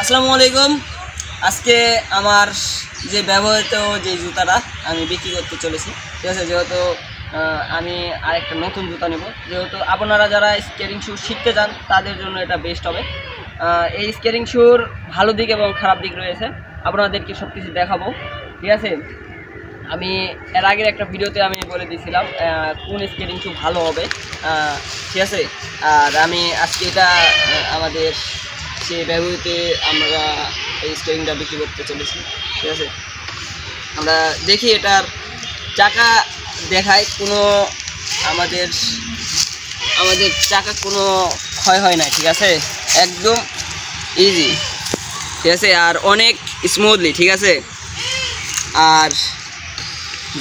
আসসালামু আলাইকুম। আজকে আমার যে ব্যবহৃত যে জুতাটা আমি বিক্রি করতে চলেছি, ঠিক আছে। যেহেতু আমি আরেকটা নতুন জুতা নেব, যেহেতু আপনারা যারা স্কেটিং শু শিখতে চান তাদের জন্য এটা বেস্ট হবে। এই স্কেটিং শুর ভালো দিক এবং খারাপ দিক রয়েছে, আপনাদেরকে সব কিছু দেখাবো, ঠিক আছে। আমি এর আগের একটা ভিডিওতে আমি বলে দিয়েছিলাম কোন স্কেটিং শু ভালো হবে, ঠিক আছে। আর আমি আজকে এটা আমাদের সে ব্যবহৃতে আমরা এই স্কেটিংটা বিক্রি করতে চলেছি, ঠিক আছে। আমরা দেখি এটার চাকা দেখায় কোনো আমাদের চাকা কোনো ক্ষয় হয় না, ঠিক আছে। একদম ইজি, ঠিক আছে, আর অনেক স্মুথলি, ঠিক আছে। আর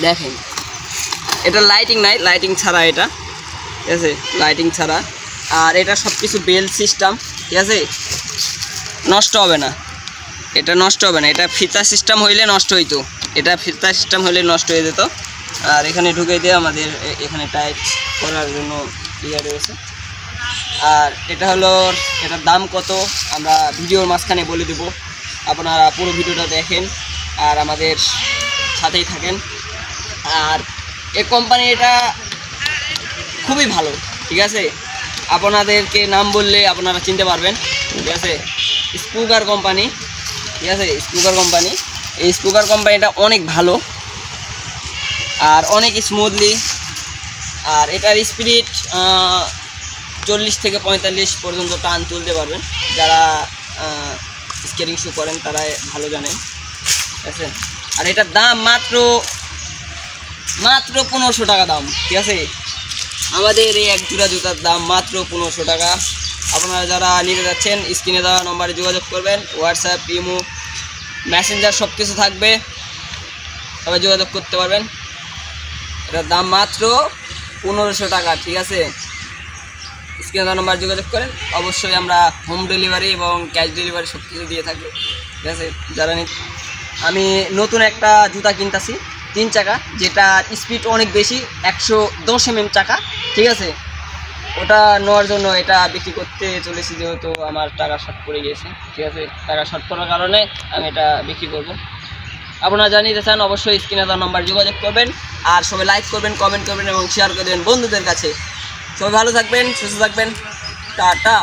দেখেন এটা লাইটিং নাই, লাইটিং ছাড়া এটা, ঠিক আছে, লাইটিং ছাড়া। আর এটা সব কিছু বেল সিস্টেম, ঠিক আছে, নষ্ট হবে না, এটা নষ্ট হবে না। এটা ফিতা সিস্টেম হইলে নষ্ট হইতো, এটা ফিতা সিস্টেম হইলে নষ্ট হয়ে যেত। আর এখানে ঢুকে দিয়ে আমাদের এখানে টাইট করার জন্য ইয়ে রয়েছে। আর এটা হলো, এটার দাম কত আমরা ভিডিওর মাঝখানে বলে দেব, আপনারা পুরো ভিডিওটা দেখেন আর আমাদের সাথেই থাকেন। আর এই কোম্পানি এটা খুবই ভালো, ঠিক আছে। আপনাদেরকে নাম বললে আপনারা চিনতে পারবেন, ঠিক আছে। স্পুগার কোম্পানি, ঠিক আছে, স্পুগার কোম্পানি। এই স্পুগার কোম্পানিটা অনেক ভালো আর অনেক স্মুথলি। আর এটার স্পিড 40 থেকে 45 পর্যন্ত টান তুলতে পারবেন, যারা স্কেটিং শু করেন তারা ভালো জানেন, ঠিক আছে। আর এটার দাম মাত্র 1500 টাকা দাম, ঠিক আছে। আমাদের এই এক জোড়া জুতার দাম মাত্র 1500 টাকা। আপনারা যারা নিতে যাচ্ছেন স্ক্রিনে দেওয়া নম্বরে যোগাযোগ করবেন, হোয়াটসঅ্যাপ, ইমো, মেসেঞ্জার সব কিছু থাকবে, সবাই যোগাযোগ করতে পারবেন। এটার দাম মাত্র 1500 টাকা, ঠিক আছে। স্ক্রিনে দেওয়া নম্বরে যোগাযোগ করেন, অবশ্যই আমরা হোম ডেলিভারি এবং ক্যাশ ডেলিভারি সব কিছু দিয়ে থাকবে, ঠিক আছে। যারা আমি নতুন একটা জুতা কিনতেছি 3 চাকা, যেটা স্পিড অনেক বেশি, 110 mm চাকা, ঠিক আছে। ওটা নেওয়ার জন্য এটা বিক্রি করতে চলেছি, যেহেতু আমার টাকা শর্ট পড়ে গিয়েছে, ঠিক আছে। টাকা শর্ট পড়ার কারণে আমি এটা বিক্রি করব। আপনারা জানিয়ে চান অবশ্যই স্ক্রিনে দেওয়া নাম্বার যোগাযোগ করবেন। আর সবাই লাইক করবেন, কমেন্ট করবেন এবং শেয়ার করে দেবেন বন্ধুদের কাছে। সবাই ভালো থাকবেন, সুস্থ থাকবেন, টাটা।